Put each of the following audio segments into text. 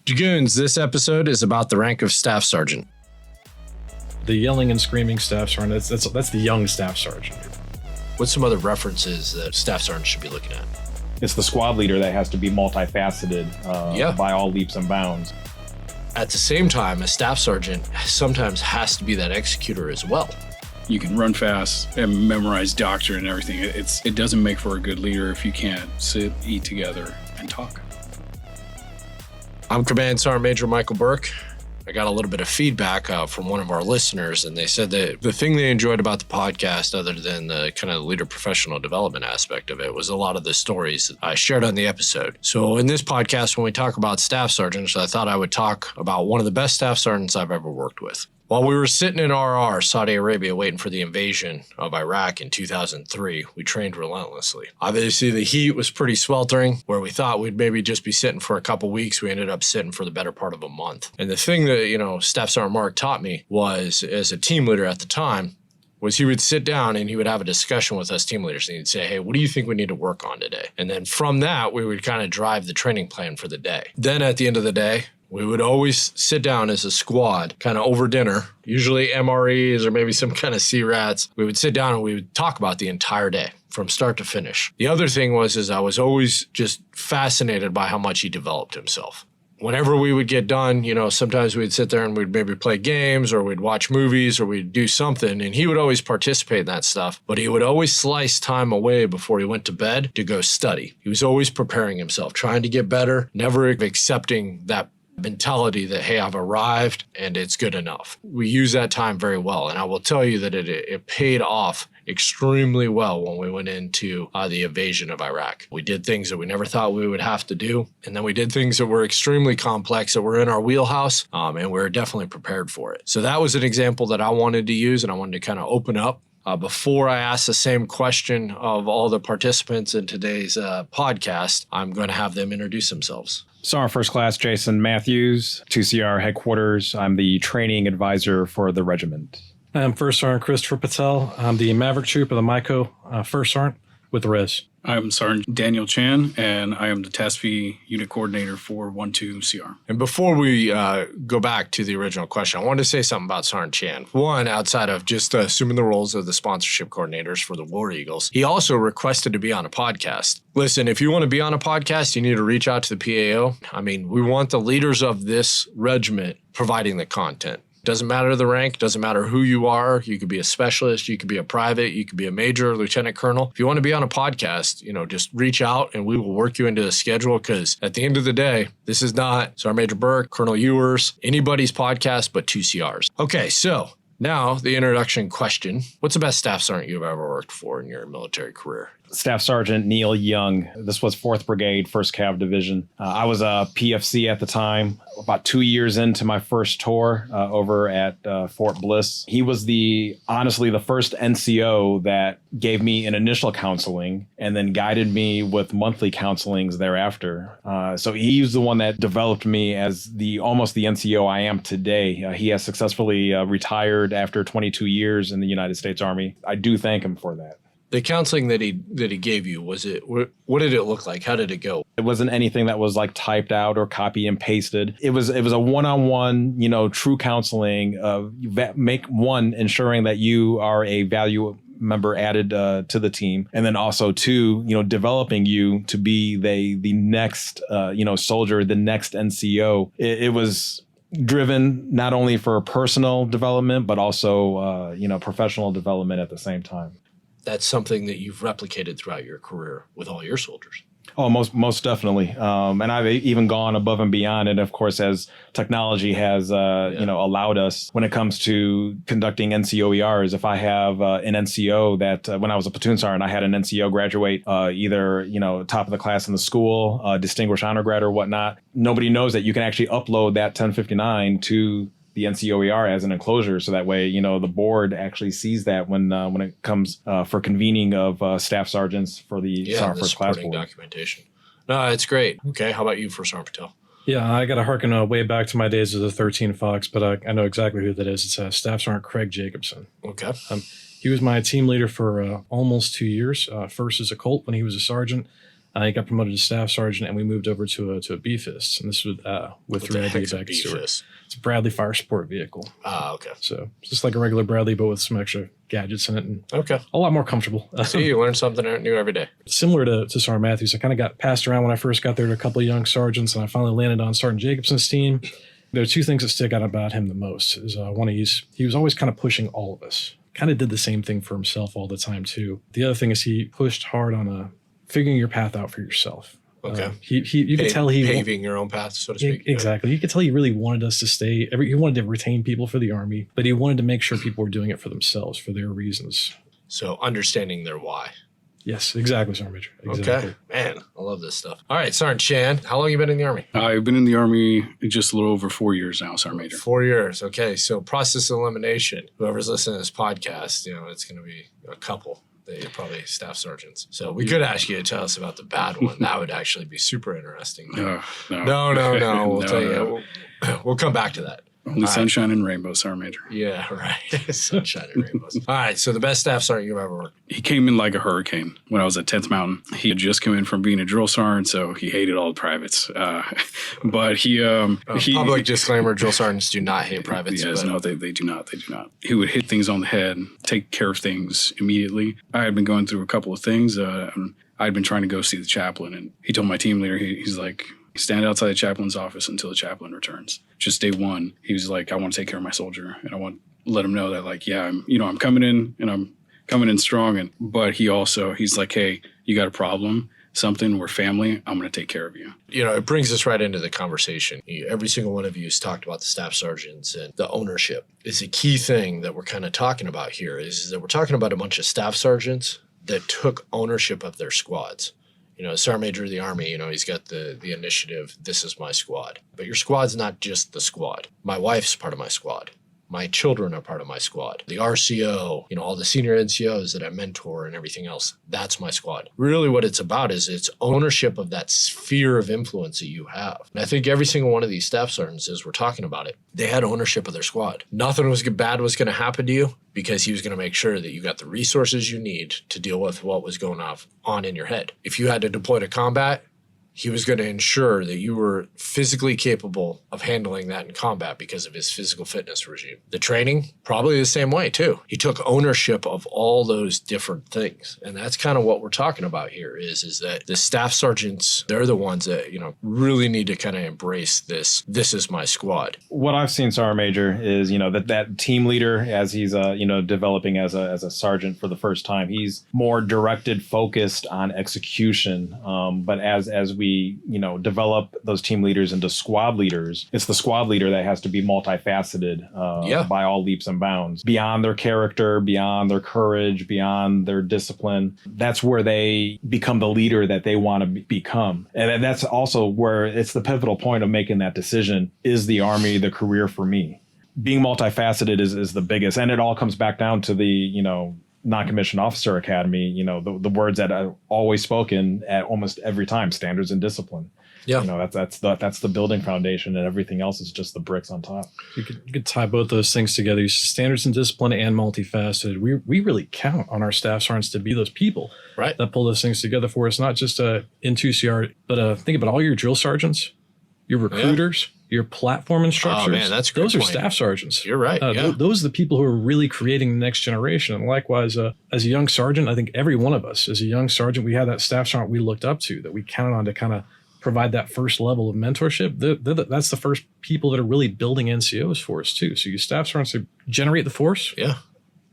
Dragoons, this episode is about the rank of Staff Sergeant. The yelling and screaming Staff Sergeant, that's the young Staff Sergeant. What's some other references that Staff Sergeant should be looking at? It's the squad leader that has to be multifaceted by all leaps and bounds. At the same time, a Staff Sergeant sometimes has to be that executor as well. You can run fast and memorize doctrine and everything. It doesn't make for a good leader if you can't sit, eat together, and talk. I'm Command Sergeant Major Michael Burke. I got a little bit of feedback from one of our listeners, and they said that the thing they enjoyed about the podcast, other than the kind of leader professional development aspect of it, was a lot of the stories that I shared on the episode. So in this podcast, when we talk about Staff Sergeants, I thought I would talk about one of the best Staff Sergeants I've ever worked with. While we were sitting in RR, Saudi Arabia, waiting for the invasion of Iraq in 2003, we trained relentlessly. Obviously, the heat was pretty sweltering. Where we thought we'd maybe just be sitting for a couple weeks, we ended up sitting for the better part of a month. And the thing that, Staff Sergeant Mark taught me was, as a team leader at the time, was he would sit down and he would have a discussion with us team leaders. And he'd say, hey, what do you think we need to work on today? And then from that, we would kind of drive the training plan for the day. Then at the end of the day, we would always sit down as a squad, kind of over dinner, usually MREs or maybe some kind of C-rats. We would sit down and we would talk about the entire day from start to finish. The other thing was I was always just fascinated by how much he developed himself. Whenever we would get done, sometimes we'd sit there and we'd maybe play games or we'd watch movies or we'd do something, and he would always participate in that stuff, but he would always slice time away before he went to bed to go study. He was always preparing himself, trying to get better, never accepting that mentality that, hey, I've arrived and it's good enough. We use that time very well, and I will tell you that it paid off extremely well when we went into the invasion of Iraq. We did things that we never thought we would have to do, and then we did things that were extremely complex that were in our wheelhouse, and we were definitely prepared for it. So that was an example that I wanted to use, and I wanted to kind of open up. Before I ask the same question of all the participants in today's podcast, I'm going to have them introduce themselves. Sergeant First Class Jason Matthews, 2CR Headquarters. I'm the training advisor for the regiment. I'm First Sergeant Christopher Patel. I'm the Maverick Troop of the MICO First Sergeant with the Res. I'm Sergeant Daniel Chan, and I am the TASFI Unit Coordinator for 12CR. And before we go back to the original question, I wanted to say something about Sergeant Chan. One, outside of just assuming the roles of the sponsorship coordinators for the War Eagles, he also requested to be on a podcast. Listen, if you want to be on a podcast, you need to reach out to the PAO. I mean, we want the leaders of this regiment providing the content. Doesn't matter the rank, doesn't matter who you are. You could be a specialist, you could be a private, you could be a major, lieutenant colonel. If you want to be on a podcast, just reach out and we will work you into the schedule, because at the end of the day, this is not Sergeant Major Burke, Colonel Ewers, anybody's podcast but 2CRs. Okay, so now the introduction question. What's the best Staff Sergeant you've ever worked for in your military career? Staff Sergeant Neil Young. This was 4th Brigade, 1st Cav Division. I was a PFC at the time, about 2 years into my first tour over at Fort Bliss. He was honestly the first NCO that gave me an initial counseling and then guided me with monthly counselings thereafter. So he's the one that developed me as almost the NCO I am today. He has successfully retired after 22 years in the United States Army. I do thank him for that. The counseling that he gave you, what did it look like? How did it go? It wasn't anything that was like typed out or copy and pasted. It was a one-on-one, true counseling ensuring that you are a value member added to the team, and then also two, developing you to be the next soldier, the next NCO. It was driven not only for personal development but also professional development at the same time. That's something that you've replicated throughout your career with all your soldiers. Oh, most definitely. And I've even gone above and beyond. And of course, as technology has, allowed us when it comes to conducting NCOERs, if I have an NCO that when I was a platoon sergeant, I had an NCO graduate, either, top of the class in the school, distinguished honor grad or whatnot. Nobody knows that you can actually upload that 1059 to the NCOER as an enclosure, so that way, the board actually sees that when it comes for convening of staff sergeants for the Sergeant First Class board. Documentation. No, it's great. Okay, how about you, First Sergeant Patel? Yeah, I got to harken way back to my days as a 13 Fox, but I know exactly who that is. It's Staff Sergeant Craig Jacobson. Okay. He was my team leader for almost 2 years. First as a Colt when he was a sergeant, He got promoted to staff sergeant, and we moved over to a B-Fist. And this was with What 3 the ID heck's a back at Stewart. B-Fist? It's a Bradley fire support vehicle. Ah, okay. So just like a regular Bradley, but with some extra gadgets in it and Okay. a lot more comfortable. See, you learn something new every day. Similar to Sergeant Matthews, I kind of got passed around when I first got there to a couple of young sergeants, and I finally landed on Sergeant Jacobson's team. There are 2 things that stick out about him the most. Is one, he was always kind of pushing all of us. Kind of did the same thing for himself all the time too. The other thing is he pushed hard on figuring your path out for yourself. Okay. You could tell he paving your own path, so to speak. Exactly. You could tell he really wanted us to stay. He wanted to retain people for the Army, but he wanted to make sure people were doing it for themselves, for their reasons. So understanding their why. Yes, exactly, Sergeant Major. Exactly. Okay. Man, I love this stuff. All right, Sergeant Chan, how long have you been in the Army? I've been in the Army just a little over 4 years now, Sergeant Major. 4 years. Okay. So process elimination. Whoever's listening to this podcast, it's going to be a couple. They're probably staff sergeants. So we could ask you to tell us about the bad one. That would actually be super interesting. No. No. We'll tell No. you. We'll come back to that. Only sunshine and rainbows, Sergeant Major. Yeah, right. Sunshine and rainbows. All right. So the best staff sergeant you've ever worked. He came in like a hurricane when I was at 10th Mountain. He had just come in from being a drill sergeant, so he hated all the privates. But he Public disclaimer: drill sergeants do not hate privates. Yes, no, they do not. They do not. He would hit things on the head, take care of things immediately. I had been going through a couple of things. I'd been trying to go see the chaplain, and he told my team leader, he's like, stand outside the chaplain's office until the chaplain returns. Just day one, he was like, I want to take care of my soldier, and I want to let him know that, like, yeah, I'm coming in, and I'm coming in strong. But he's like, hey, you got a problem, something, we're family, I'm going to take care of you. It brings us right into the conversation. Every single one of you has talked about the staff sergeants, and the ownership is a key thing that we're kind of talking about here, is that we're talking about a bunch of staff sergeants that took ownership of their squads. Sergeant Major of the Army, he's got the initiative, this is my squad. But your squad's not just the squad. My wife's part of my squad. My children are part of my squad. The RCO, all the senior NCOs that I mentor and everything else, that's my squad. Really what it's about is it's ownership of that sphere of influence that you have. And I think every single one of these staff sergeants, as we're talking about it, they had ownership of their squad. Nothing bad was going to happen to you because he was going to make sure that you got the resources you need to deal with what was going on in your head. If you had to deploy to combat, he was going to ensure that you were physically capable of handling that in combat because of his physical fitness regime. The training, probably the same way too. He took ownership of all those different things. And that's kind of what we're talking about here is that the staff sergeants, they're the ones that, really need to kind of embrace this is my squad. What I've seen, Sergeant Major, is, that team leader, as he's, developing as a sergeant for the first time, he's more directed, focused on execution. But as we develop those team leaders into squad leaders, it's the squad leader that has to be multifaceted by all leaps and bounds, beyond their character, beyond their courage, beyond their discipline. That's where they become the leader that they want to become. And that's also where it's the pivotal point of making that decision. Is the Army the career for me? Being multifaceted is the biggest. And it all comes back down to the, non-commissioned officer academy, the words that are always spoken at almost every time: standards and discipline. Yeah, that's the building foundation, and everything else is just the bricks on top. You could tie both those things together: standards and discipline and multifaceted. We really count on our staff sergeants to be those people that pull those things together for us, not just in 2CR, but think about all your drill sergeants, your recruiters. Your platform instructors. Oh, man, that's a great Those are point. Staff sergeants. You're right. Those are the people who are really creating the next generation. And likewise, as a young sergeant, I think every one of us, as a young sergeant, we had that staff sergeant we looked up to, that we counted on to kind of provide that first level of mentorship. That's the first people that are really building NCOs for us, too. So your staff sergeants generate the force. Yeah.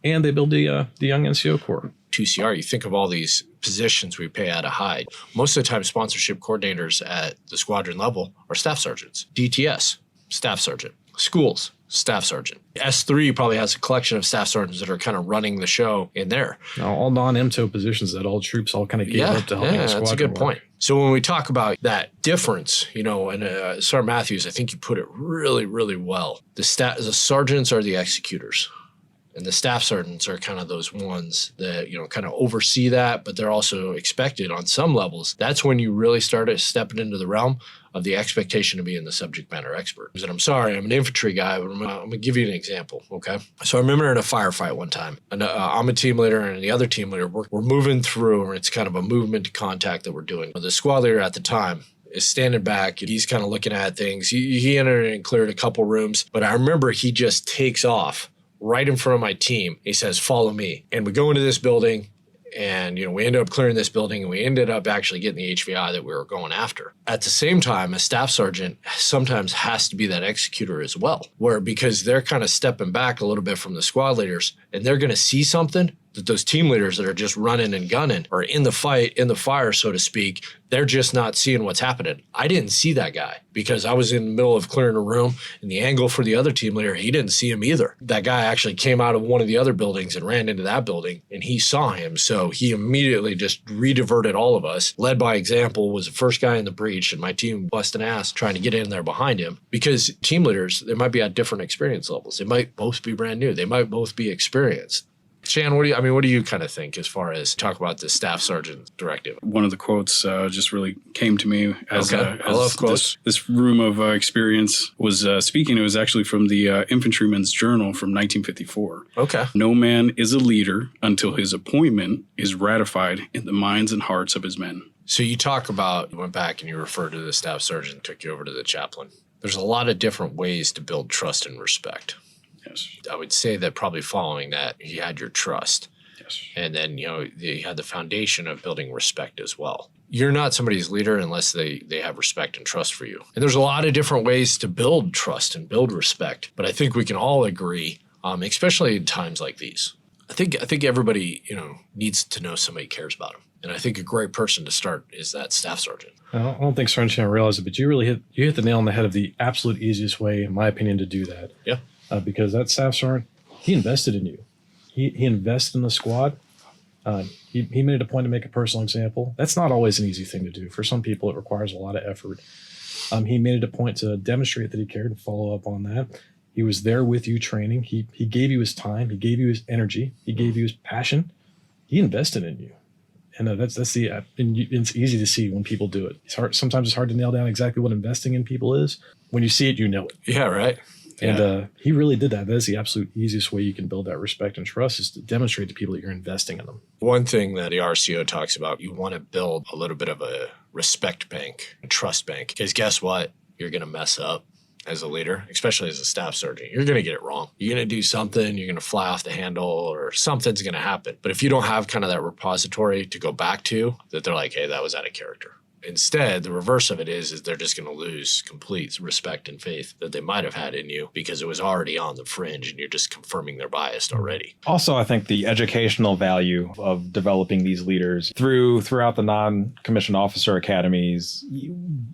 And they build the young NCO corps. 2CR, you think of all these positions we pay out of hide. Most of the time, sponsorship coordinators at the squadron level are staff sergeants. DTS, staff sergeant. Schools, staff sergeant. S3 probably has a collection of staff sergeants that are kind of running the show in there. All non-MTO positions that all troops all kind of gave up to help the squadron. That's a good work. point. So when we talk about that difference, and Sergeant Matthews, I think you put it really, really well. The sergeants are the executors. And the staff sergeants are kind of those ones that, kind of oversee that, but they're also expected on some levels. That's when you really start stepping into the realm of the expectation of being the subject matter expert. And I'm sorry, I'm an infantry guy, but I'm going to give you an example, okay? So I remember in a firefight one time, and I'm a team leader and the other team leader, we're moving through, and it's kind of a movement to contact that we're doing. The squad leader at the time is standing back. He's kind of looking at things. He entered and cleared a couple rooms, but I remember he just takes off right in front of my team. He says, "Follow me." And we go into this building, and we ended up clearing this building, and we ended up actually getting the HVI that we were going after. At the same time, a staff sergeant sometimes has to be that executor as well, because they're kind of stepping back a little bit from the squad leaders, and they're going to see something that those team leaders that are just running and gunning or in the fight, in the fire, so to speak, they're just not seeing what's happening. I didn't see that guy because I was in the middle of clearing a room, and the angle for the other team leader, he didn't see him either. That guy actually came out of one of the other buildings and ran into that building, and he saw him. So he immediately just re-diverted all of us. Led by example, was the first guy in the breach, and my team busting ass trying to get in there behind him, because team leaders, they might be at different experience levels. They might both be brand new. They might both be experienced. Shan, what do you kind of think as far as talk about the staff sergeant directive? One of the quotes just really came to me as, I love quotes. This room of experience was speaking. It was actually from the Infantryman's Journal from 1954. Okay. No man is a leader until his appointment is ratified in the minds and hearts of his men. So you went back and you referred to the staff sergeant, took you over to the chaplain. There's a lot of different ways to build trust and respect. Yes. I would say that probably following that, he had your trust. Yes. And then, they had the foundation of building respect as well. You're not somebody's leader unless they have respect and trust for you. And there's a lot of different ways to build trust and build respect. But I think we can all agree, especially in times like these. I think everybody, needs to know somebody cares about them. And I think a great person to start is that staff sergeant. I don't think Sergeant Chan realized it, but you really hit the nail on the head of the absolute easiest way, in my opinion, to do that. Yeah. Because that staff sergeant, he invested in you. He invested in the squad. He made it a point to make a personal example. That's not always an easy thing to do. For some people, it requires a lot of effort. He made it a point to demonstrate that he cared and follow up on that. He was there with you training. He gave you his time. He gave you his energy. He gave you his passion. He invested in you. And it's easy to see when people do it. Sometimes it's hard to nail down exactly what investing in people is. When you see it, you know it. Yeah, right. And he really did that. That is the absolute easiest way you can build that respect and trust, is to demonstrate to people that you're investing in them. One thing that the RCO talks about, you want to build a little bit of a respect bank, a trust bank, because guess what? You're going to mess up as a leader, especially as a staff sergeant. You're going to get it wrong. You're going to do something, you're going to fly off the handle, or something's going to happen. But if you don't have kind of that repository to go back to, that they're like, hey, that was out of character. Instead, the reverse of it is they're just going to lose complete respect and faith that they might have had in you because it was already on the fringe and you're just confirming their bias already. Also, I think the educational value of developing these leaders throughout the non-commissioned officer academies.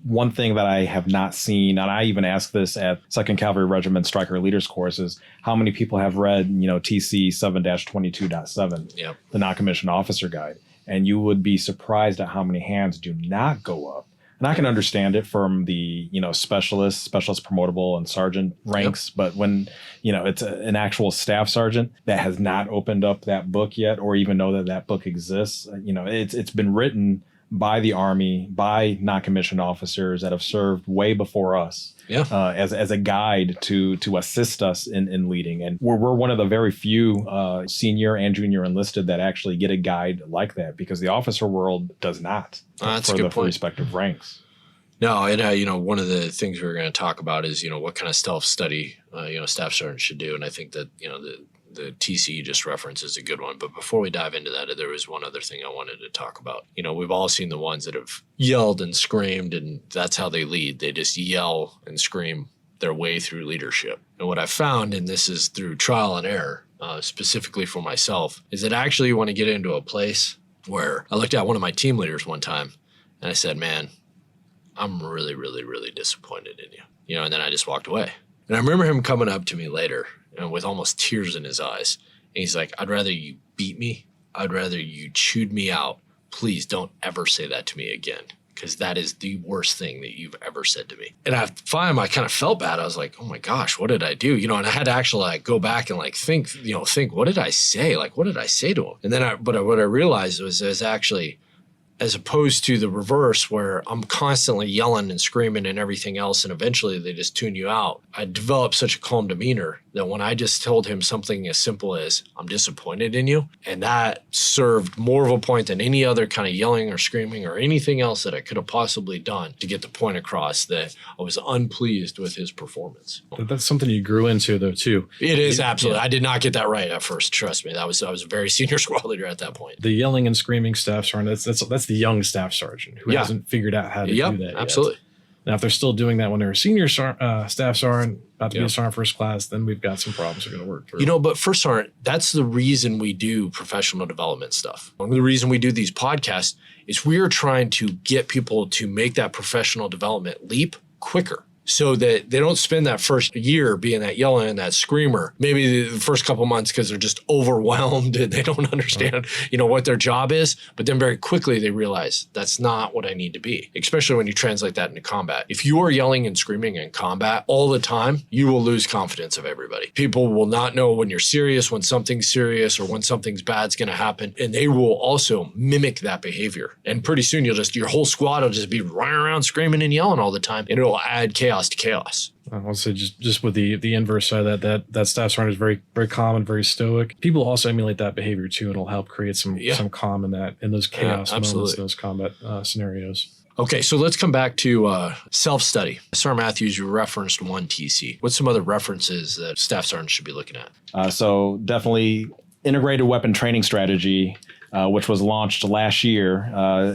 One thing that I have not seen, and I even asked this at 2nd Cavalry Regiment Striker Leaders Course, is how many people have read, TC 7-22.7, the non-commissioned officer guide. And you would be surprised at how many hands do not go up. And I can understand it from the, specialist promotable and sergeant ranks. Yep. But when, it's an actual staff sergeant that has not opened up that book yet, or even know that book exists, it's been written by the Army, by non-commissioned officers that have served way before us. Yeah. As a guide to assist us in leading. And we're one of the very few senior and junior enlisted that actually get a guide like that, because the officer world does not that's for a good the point. Respective ranks. No, and one of the things we're going to talk about is, what kind of self-study, staff sergeants should do. And I think that, the TC you just referenced is a good one. But before we dive into that, there was one other thing I wanted to talk about. We've all seen the ones that have yelled and screamed, and that's how they lead. They just yell and scream their way through leadership. And what I found, and this is through trial and error, specifically for myself, is that I actually want to get into a place where I looked at one of my team leaders one time and I said, man, I'm really, really, really disappointed in you. And then I just walked away. And I remember him coming up to me later, with almost tears in his eyes. And he's like, I'd rather you beat me. I'd rather you chewed me out. Please don't ever say that to me again, because that is the worst thing that you've ever said to me. And I find I kind of felt bad. I was like, oh my gosh, what did I do? And I had to actually like go back and like think, what did I say? Like, what did I say to him? And then what I realized was actually, as opposed to the reverse where I'm constantly yelling and screaming and everything else, and eventually they just tune you out. I developed such a calm demeanor that when I just told him something as simple as, I'm disappointed in you, and that served more of a point than any other kind of yelling or screaming or anything else that I could have possibly done to get the point across that I was unpleased with his performance. That's something you grew into, though, too. It is, absolutely. Yeah. I did not get that right at first. Trust me. I was a very senior squad leader at that point. The yelling and screaming staff sergeant, that's the young staff sergeant who hasn't figured out how to do that yet. Absolutely. Now, if they're still doing that when they're a senior staff sergeant, about to be a sergeant first class, then we've got some problems we're going to work through. But first sergeant, that's the reason we do professional development stuff. One of the reason we do these podcasts is we are trying to get people to make that professional development leap quicker, so that they don't spend that first year being that yelling and that screamer, maybe the first couple months because they're just overwhelmed and they don't understand, what their job is. But then very quickly they realize that's not what I need to be, especially when you translate that into combat. If you are yelling and screaming in combat all the time, you will lose confidence of everybody. People will not know when you're serious, when something's serious, or when something's bad's going to happen. And they will also mimic that behavior. And pretty soon your whole squad will just be running around screaming and yelling all the time, and it'll add chaos to chaos. I want to say just with the inverse side of that staff sergeant is very, very calm and very stoic. People also emulate that behavior too, and it'll help create some calm in those chaos moments, those combat scenarios. Okay, so let's come back to self-study. Sergeant Matthews, you referenced 1 TC. What's some other references that staff sergeants should be looking at? So definitely integrated weapon training strategy, which was launched last year.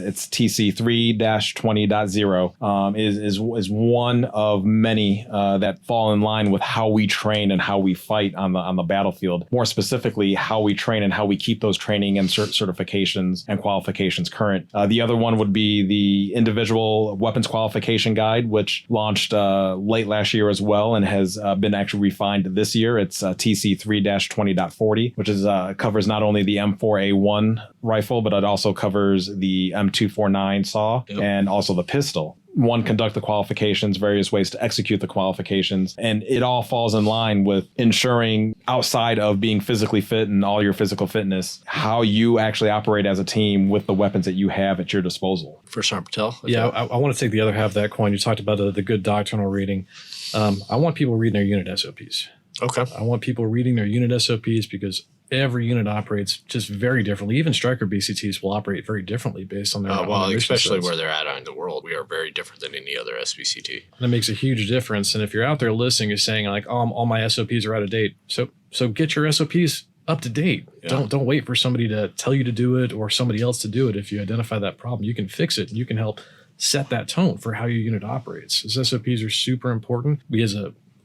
It's TC 3-20.0, is one of many that fall in line with how we train and how we fight on the battlefield. More specifically, how we train and how we keep those training and certifications and qualifications current. The other one would be the individual weapons qualification guide, which launched late last year as well and has been actually refined this year. It's TC 3-20.40, which is covers not only the M4A1 rifle, but it also covers the M249 saw and also the pistol. One, conduct the qualifications, various ways to execute the qualifications. And it all falls in line with ensuring, outside of being physically fit and all your physical fitness, how you actually operate as a team with the weapons that you have at your disposal. First Sergeant Patel? Yeah, I want to take the other half of that coin. You talked about the good doctrinal reading. I want people reading their unit SOPs. Okay. I want people reading their unit SOPs because every unit operates just very differently. Even striker BCTs will operate very differently based on their especially where they're at in the world. We are very different than any other SBCT. And it makes a huge difference. And if you're out there listening and saying like, oh, all my SOPs are out of date, so get your SOPs up to date. Yeah. Don't wait for somebody to tell you to do it or somebody else to do it. If you identify that problem, you can fix it and you can help set that tone for how your unit operates. His SOPs are super important.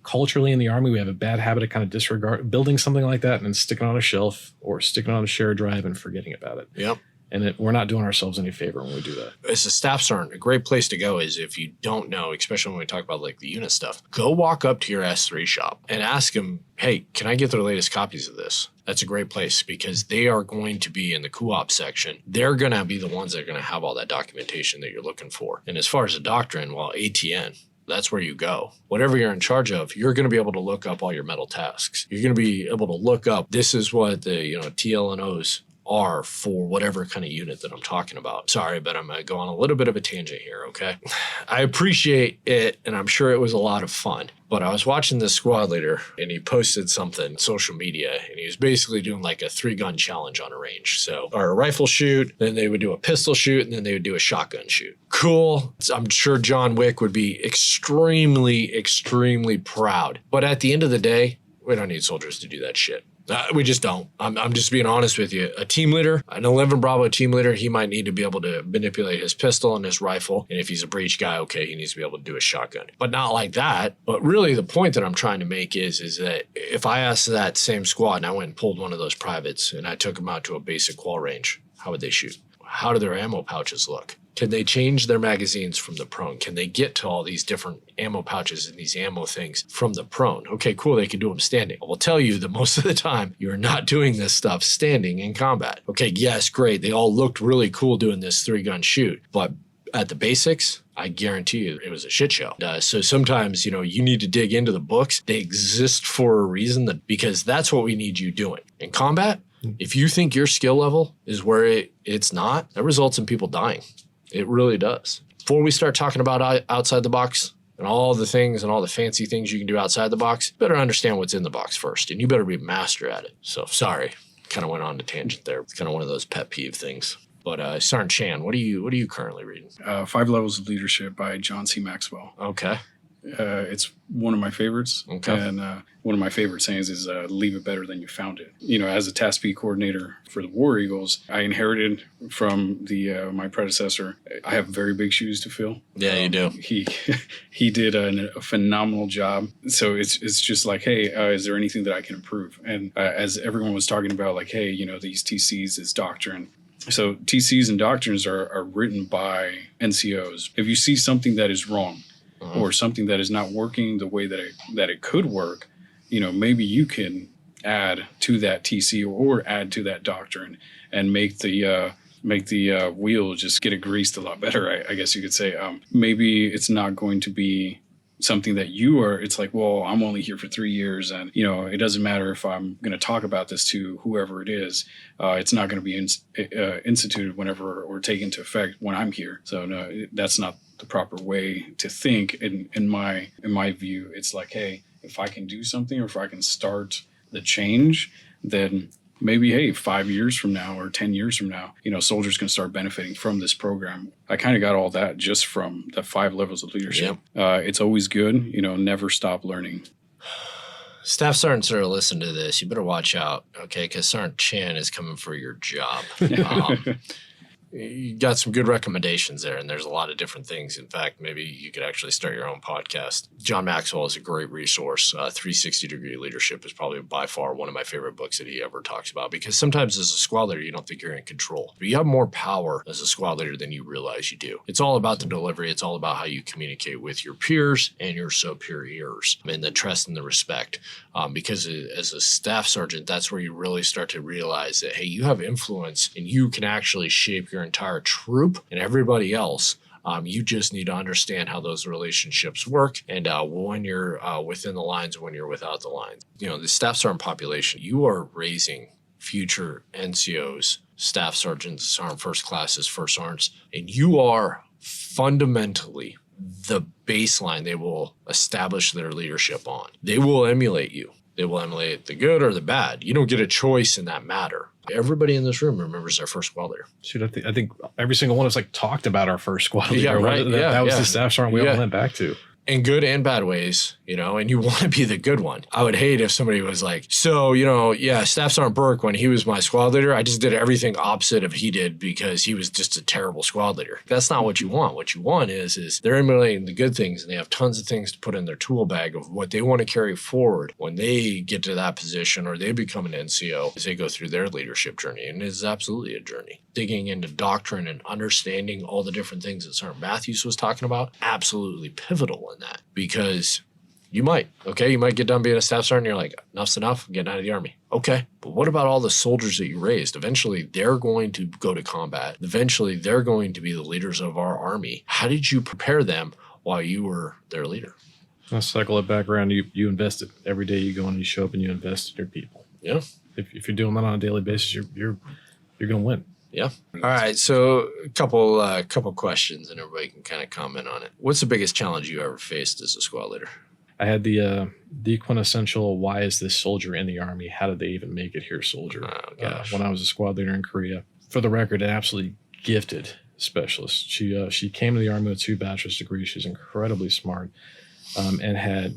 Culturally in the Army, we have a bad habit of kind of building something like that and then sticking it on a shelf or sticking it on a shared drive and forgetting about it. Yep. And we're not doing ourselves any favor when we do that. As a staff sergeant, a great place to go is if you don't know, especially when we talk about like the unit stuff, go walk up to your S3 shop and ask them, hey, can I get the latest copies of this? That's a great place because they are going to be in the co-op section. They're going to be the ones that are going to have all that documentation that you're looking for. And as far as the doctrine, well, ATN, that's where you go. Whatever you're in charge of, you're going to be able to look up all your metal tasks. You're going to be able to look up, this is what the TLNOs are for whatever kind of unit that I'm talking about. Sorry, but I'm going to go on a little bit of a tangent here, okay? I appreciate it, and I'm sure it was a lot of fun. But I was watching this squad leader, and he posted something on social media, and he was basically doing like a 3-gun challenge on a range. So, or a rifle shoot, then they would do a pistol shoot, and then they would do a shotgun shoot. Cool. I'm sure John Wick would be extremely, extremely proud. But at the end of the day, we don't need soldiers to do that shit. We just don't. I'm just being honest with you. A team leader, an 11 Bravo team leader, he might need to be able to manipulate his pistol and his rifle. And if he's a breech guy, okay, he needs to be able to do a shotgun. But not like that. But really the point that I'm trying to make is that if I asked that same squad and I went and pulled one of those privates and I took them out to a basic qual range, how would they shoot? How do their ammo pouches look? Can they change their magazines from the prone? Can they get to all these different ammo pouches and these ammo things from the prone? Okay, cool, they can do them standing. I will tell you that most of the time, you're not doing this stuff standing in combat. Okay, yes, great. They all looked really cool doing this 3-gun shoot, but at the basics, I guarantee you it was a shit show. So sometimes, you need to dig into the books. They exist for a reason, because that's what we need you doing. In combat, if you think your skill level is where it's not, that results in people dying. It really does. Before we start talking about outside the box and all the things and all the fancy things you can do outside the box, you better understand what's in the box first, and you better be a master at it. So sorry, kind of went on a tangent there. It's kind of one of those pet peeve things. But Sergeant Chan, what are you currently reading? 5 Levels of Leadership by John C. Maxwell. Okay. It's one of my favorites. Okay. And one of my favorite sayings is leave it better than you found it. As a Task B coordinator for the War Eagles, I inherited from my predecessor. I have very big shoes to fill. Yeah, you do. He did a phenomenal job. So it's just like, hey, is there anything that I can improve? And as everyone was talking about, like, hey, these TCs is doctrine. So TCs and doctrines are written by NCOs. If you see something that is wrong, or something that is not working the way that it could work, maybe you can add to that TC or add to that doctrine and make the wheel just get it greased a lot better. I guess you could say. Maybe it's not going to be something that it's like, well, I'm only here for 3 years, and it doesn't matter if I'm going to talk about this to whoever it is. It's not going to be instituted whenever or taken into effect when I'm here. So no, that's not the proper way to think. In my view, it's like, hey, if I can do something, or if I can start the change, then maybe, hey, 5 years from now or 10 years from now, soldiers can start benefiting from this program. I kind of got all that just from the 5 levels of leadership. Yep. It's always good, never stop learning. Staff sergeants that are listening to this, you better watch out, okay? Because Sergeant Chan is coming for your job. You got some good recommendations there, and there's a lot of different things. In fact, maybe you could actually start your own podcast. John Maxwell is a great resource. 360-Degree Leadership is probably by far one of my favorite books that he ever talks about, because sometimes as a squad leader, you don't think you're in control. But you have more power as a squad leader than you realize you do. It's all about the delivery. It's all about how you communicate with your peers and your superiors, and the trust and the respect. Because as a staff sergeant, that's where you really start to realize that, hey, you have influence and you can actually shape your entire troop and everybody else. You just need to understand how those relationships work, and when you're within the lines and when you're without the lines. The staff sergeant population, you are raising future NCOs, staff sergeants, sergeant first classes, first sergeants, and you are fundamentally the baseline they will establish their leadership on. They will emulate you. They will emulate the good or the bad. You don't get a choice in that matter. Everybody in this room remembers their first squad leader. Shoot, I think every single one of us talked about our first squad leader. Yeah, right. That was the staff sergeant we all went back to. In good and bad ways, and you want to be the good one. I would hate if somebody was like, so, Staff Sergeant Burke, when he was my squad leader, I just did everything opposite of he did because he was just a terrible squad leader. That's not what you want. What you want is they're emulating the good things, and they have tons of things to put in their tool bag of what they want to carry forward when they get to that position or they become an NCO as they go through their leadership journey. And it's absolutely a journey. Digging into doctrine and understanding all the different things that Sergeant Matthews was talking about, absolutely pivotal in that, because you might get done being a staff sergeant and you're like, enough's enough, I'm getting out of the Army. Okay, but what about all the soldiers that you raised? Eventually, they're going to go to combat. Eventually, they're going to be the leaders of our Army. How did you prepare them while you were their leader? I'll cycle it back around. You invested. Every day you go and you show up and you invest in your people. Yeah. If you're doing that on a daily basis, you're going to win. Yeah. All right. So a couple questions, and everybody can kind of comment on it. What's the biggest challenge you ever faced as a squad leader? I had the quintessential, why is this soldier in the Army? How did they even make it here soldier? Oh, gosh. When I was a squad leader in Korea. For the record, an absolutely gifted specialist. She came to the Army with 2 bachelor's degrees. She's incredibly smart.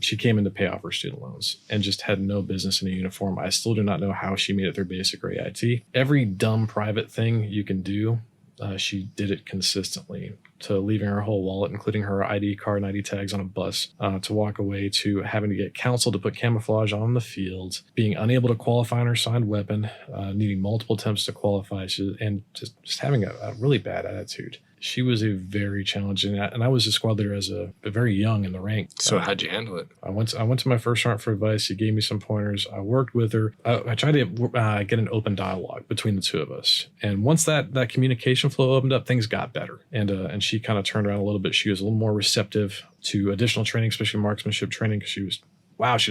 She came in to pay off her student loans and just had no business in a uniform. I still do not know how she made it through basic or AIT. Every dumb private thing you can do, she did it consistently, to leaving her whole wallet, including her ID card and ID tags on a bus, to walk away, to having to get counsel to put camouflage on the field, being unable to qualify on her signed weapon, needing multiple attempts to qualify, and just having a really bad attitude. She was a very challenging, and I was a squad leader as a very young in the rank. So how'd you handle it? I went to my first sergeant for advice. He gave me some pointers. I worked with her. I tried to get an open dialogue between the two of us. And once that communication flow opened up, things got better. And she kind of turned around a little bit. She was a little more receptive to additional training, especially marksmanship training, because she was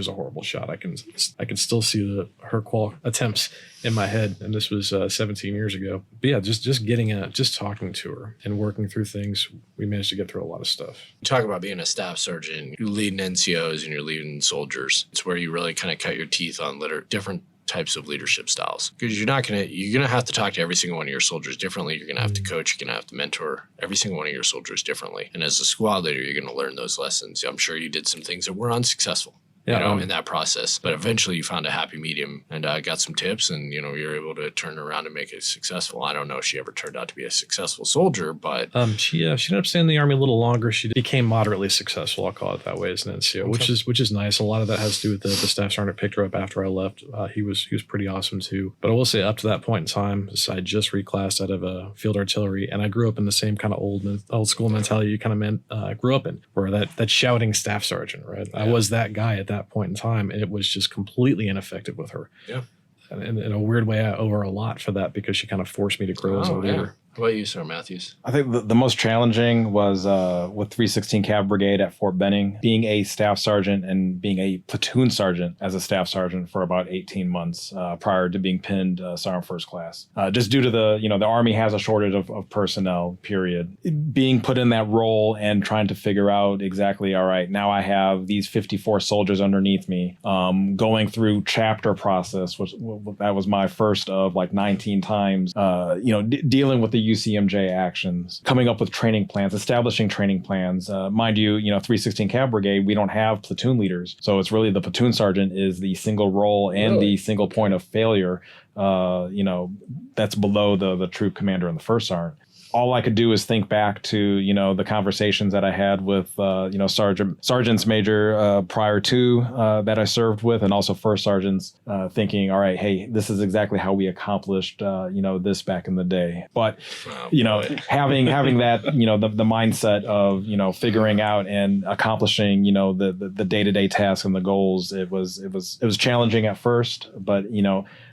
a horrible shot. I can still see her attempts in my head, and this was 17 years ago. But yeah, just talking to her and working through things, we managed to get through a lot of stuff. You talk about being a staff sergeant, you're leading NCOs and you're leading soldiers. It's where you really kind of cut your teeth on different types of leadership styles, because you're gonna have to talk to every single one of your soldiers differently. You're gonna have to coach, you're gonna have to mentor every single one of your soldiers differently, and as a squad leader, you're gonna learn those lessons. I'm sure you did some things that were unsuccessful, in that process, but eventually you found a happy medium and got some tips, and you're able to turn around and make it successful. I don't know if she ever turned out to be a successful soldier, but she ended up staying in the Army a little longer. She became moderately successful, I'll call it that way, as an NCO, Okay. which is nice. A lot of that has to do with the staff sergeant picked her up after I left. He was pretty awesome too. But I will say, up to that point in time, I just reclassed out of field artillery, and I grew up in the same kind of old school mentality you kind of grew up in, where that shouting staff sergeant, right? Yeah. I was that guy at that point in time, and it was just completely ineffective with her. Yeah. And in a weird way, I owe her a lot for that, because she kind of forced me to grow as a leader. How about you, Sir Matthews? I think the most challenging was with 316 Cav Brigade at Fort Benning, being a staff sergeant and being a platoon sergeant as a staff sergeant for about 18 months prior to being pinned Sergeant First Class. Just due to the Army has a shortage of personnel, period. Being put in that role and trying to figure out exactly, all right, now I have these 54 soldiers underneath me, going through chapter process, which that was my first of like 19 times, dealing with the UCMJ actions, coming up with training plans, establishing training plans. Mind you, 316 Cav Brigade, we don't have platoon leaders. So it's really the platoon sergeant is the single role and the single point of failure, that's below the troop commander and the first sergeant. All I could do is think back to, the conversations that I had with, sergeants major prior to that I served with, and also first sergeants thinking, all right, hey, this is exactly how we accomplished, this back in the day. But, having that, the mindset of, figuring out and accomplishing, the day-to-day tasks and the goals, it was challenging at first, but,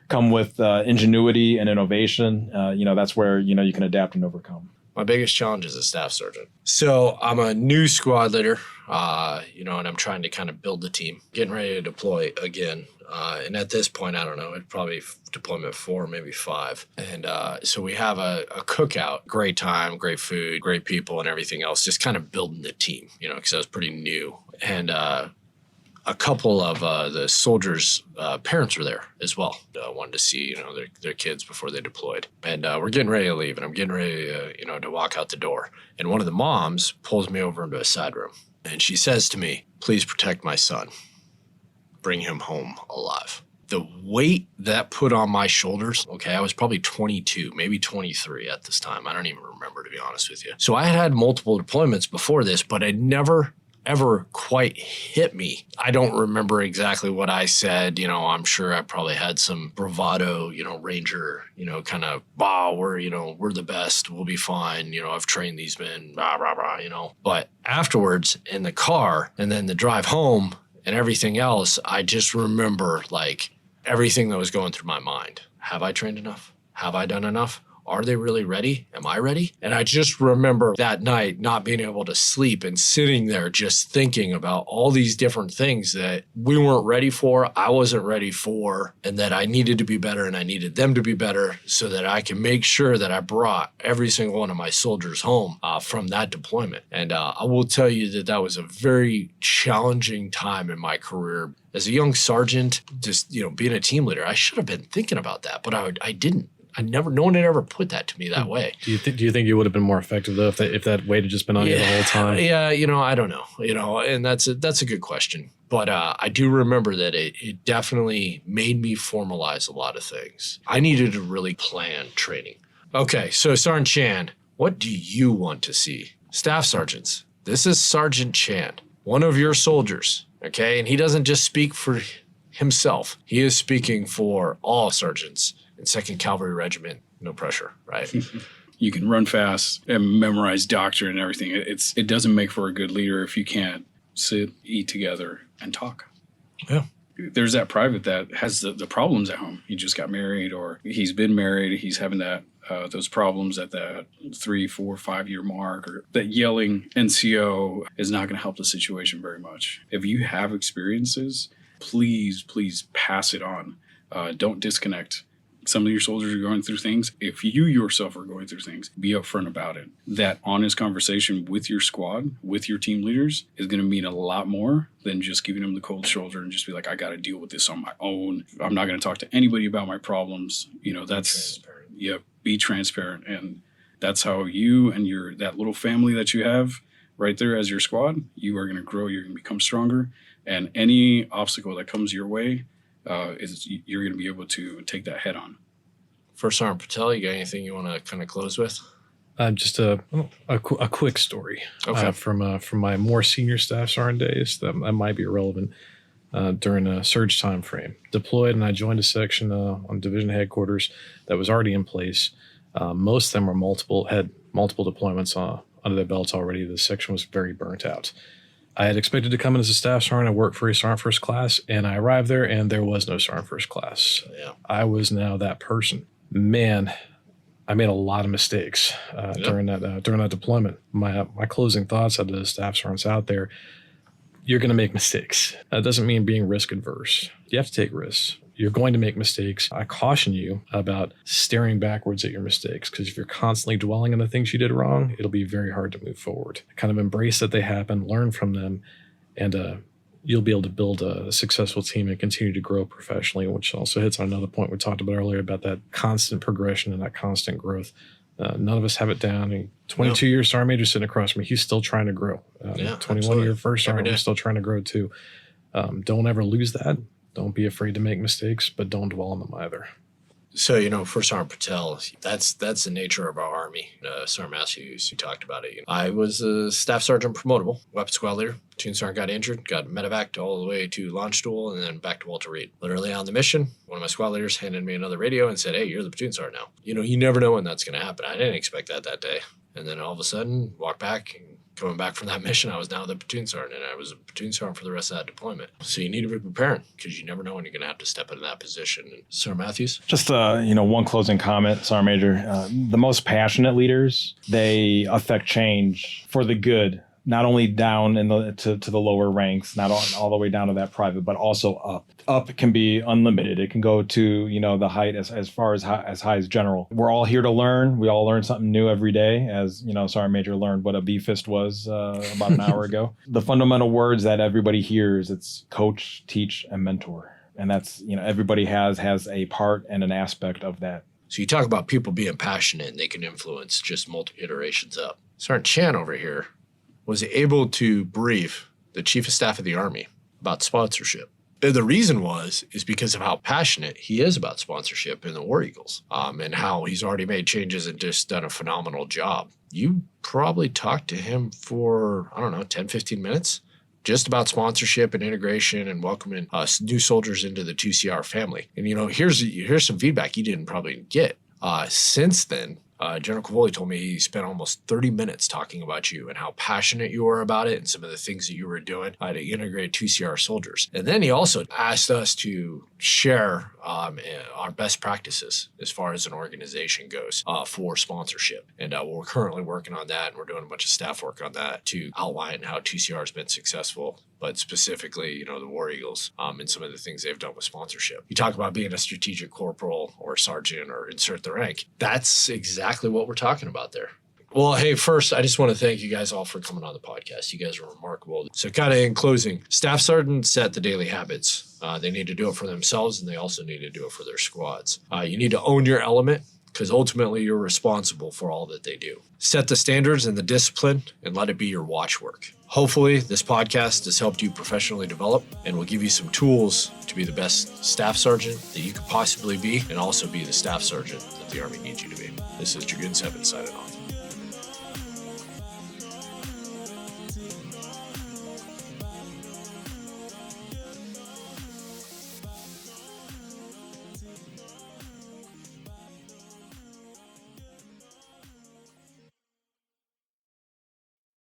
come with ingenuity and innovation, that's where, you can adapt and overcome. My biggest challenge is a staff sergeant. So I'm a new squad leader, and I'm trying to kind of build the team, getting ready to deploy again. And at this point, I don't know, it's probably deployment 4, maybe 5. And so we have a cookout, great time, great food, great people and everything else, just kind of building the team, because I was pretty new. And a couple of the soldiers' parents were there as well. Wanted to see, their kids before they deployed. And we're getting ready to leave, and I'm getting ready, to walk out the door. And one of the moms pulls me over into a side room, and she says to me, "Please protect my son. Bring him home alive." The weight that put on my shoulders, okay, I was probably 22, maybe 23 at this time. I don't even remember, to be honest with you. So I had multiple deployments before this, but it never ever quite hit me. I don't remember exactly what I said. I'm sure I probably had some bravado, Ranger, kind of, we're the best. We'll be fine. I've trained these men, blah, blah, blah, But afterwards in the car and then the drive home and everything else, I just remember like everything that was going through my mind. Have I trained enough? Have I done enough? Are they really ready? Am I ready? And I just remember that night not being able to sleep and sitting there just thinking about all these different things that we weren't ready for, I wasn't ready for, and that I needed to be better and I needed them to be better so that I can make sure that I brought every single one of my soldiers home from that deployment. And I will tell you that was a very challenging time in my career. As a young sergeant, just, being a team leader, I should have been thinking about that, but I didn't. No one had ever put that to me that way. Do you think you would have been more effective though if that weight had just been on you the whole time? Yeah, I don't know. And that's a good question. But I do remember that it definitely made me formalize a lot of things. I needed to really plan training. Okay, so Sergeant Chan, what do you want to see? Staff sergeants, this is Sergeant Chan, one of your soldiers, okay? And he doesn't just speak for himself. He is speaking for all sergeants in 2nd Cavalry Regiment. No pressure, right? You can run fast and memorize doctrine and everything. It doesn't make for a good leader if you can't sit, eat together, and talk. Yeah. There's that private that has the problems at home. He just got married, or he's been married. He's having those problems at that 3, 4, 5 year mark, or that yelling NCO is not going to help the situation very much. If you have experiences, please pass it on. Don't disconnect. Some of your soldiers are going through things. If you yourself are going through things, be upfront about it. That honest conversation with your squad, with your team leaders, is going to mean a lot more than just giving them the cold shoulder and just be like, I got to deal with this on my own. I'm not going to talk to anybody about my problems. That's be transparent. And that's how you and that little family that you have right there as your squad, you are going to grow. You're going to become stronger. And any obstacle that comes your way, you're going to be able to take that head on. First Sergeant Patel, you got anything you want to kind of close with? Just a quick story from my more senior staff sergeant days that might be relevant during a surge time frame. Deployed, and I joined a section on division headquarters that was already in place. Most of them were had multiple deployments under their belts already. The section was very burnt out. I had expected to come in as a staff sergeant and work for a sergeant first class, and I arrived there, and there was no sergeant first class. Yeah. I was now that person. Man, I made a lot of mistakes during that deployment. My closing thoughts of the staff sergeants out there: you're going to make mistakes. That doesn't mean being risk adverse. You have to take risks. You're going to make mistakes. I caution you about staring backwards at your mistakes, because if you're constantly dwelling on the things you did wrong, it'll be very hard to move forward. Kind of embrace that they happen, learn from them, and you'll be able to build a successful team and continue to grow professionally, which also hits on another point we talked about earlier about that constant progression and that constant growth. None of us have it down. 22-year sergeant major sitting across from me, he's still trying to grow. 21-year first sergeant, he's still trying to grow too. Don't ever lose that. Don't be afraid to make mistakes, but don't dwell on them either. So, First Sergeant Patel, that's the nature of our Army. Sergeant Matthews, you talked about it. I was a staff sergeant promotable, weapons squad leader. Platoon sergeant got injured, got medevaced all the way to launch stool, and then back to Walter Reed. Literally on the mission, one of my squad leaders handed me another radio and said, hey, you're the platoon sergeant now. You never know when that's going to happen. I didn't expect that day. And then all of a sudden, walk back, and coming back from that mission, I was now the platoon sergeant, and I was a platoon sergeant for the rest of that deployment. So you need to be preparing, because you never know when you're going to have to step into that position. And Sergeant Matthews? Just, one closing comment, Sergeant Major. The most passionate leaders, they affect change for the good, not only down to the lower ranks, not all the way down to that private, but also up. Up can be unlimited. It can go to, the height as far as high as general. We're all here to learn. We all learn something new every day. As, Sergeant Major learned what a B-fist was about an hour ago. The fundamental words that everybody hears, it's coach, teach, and mentor. And that's, everybody has a part and an aspect of that. So you talk about people being passionate and they can influence just multiple iterations up. Sergeant Chan over here was able to brief the Chief of Staff of the Army about sponsorship. And the reason is because of how passionate he is about sponsorship in the War Eagles, and how he's already made changes and just done a phenomenal job. You probably talked to him for, 10, 15 minutes, just about sponsorship and integration and welcoming new soldiers into the 2CR family. And, here's some feedback you didn't probably get. Since then, General Cavalry told me he spent almost 30 minutes talking about you and how passionate you were about it and some of the things that you were doing to integrate 2CR soldiers. And then he also asked us to share our best practices as far as an organization goes for sponsorship. And we're currently working on that, and we're doing a bunch of staff work on that to outline how 2CR has been successful, but specifically, the War Eagles and some of the things they've done with sponsorship. You talk about being a strategic corporal or sergeant or insert the rank. That's exactly what we're talking about there. Well, hey, first, I just want to thank you guys all for coming on the podcast. You guys are remarkable. So kind of in closing, staff sergeants set the daily habits. They need to do it for themselves, and they also need to do it for their squads. You need to own your element, because ultimately you're responsible for all that they do. Set the standards and the discipline, and let it be your watchwork. Hopefully, this podcast has helped you professionally develop and will give you some tools to be the best staff sergeant that you could possibly be, and also be the staff sergeant that the Army needs you to be. This is Dragoon 7 signing off.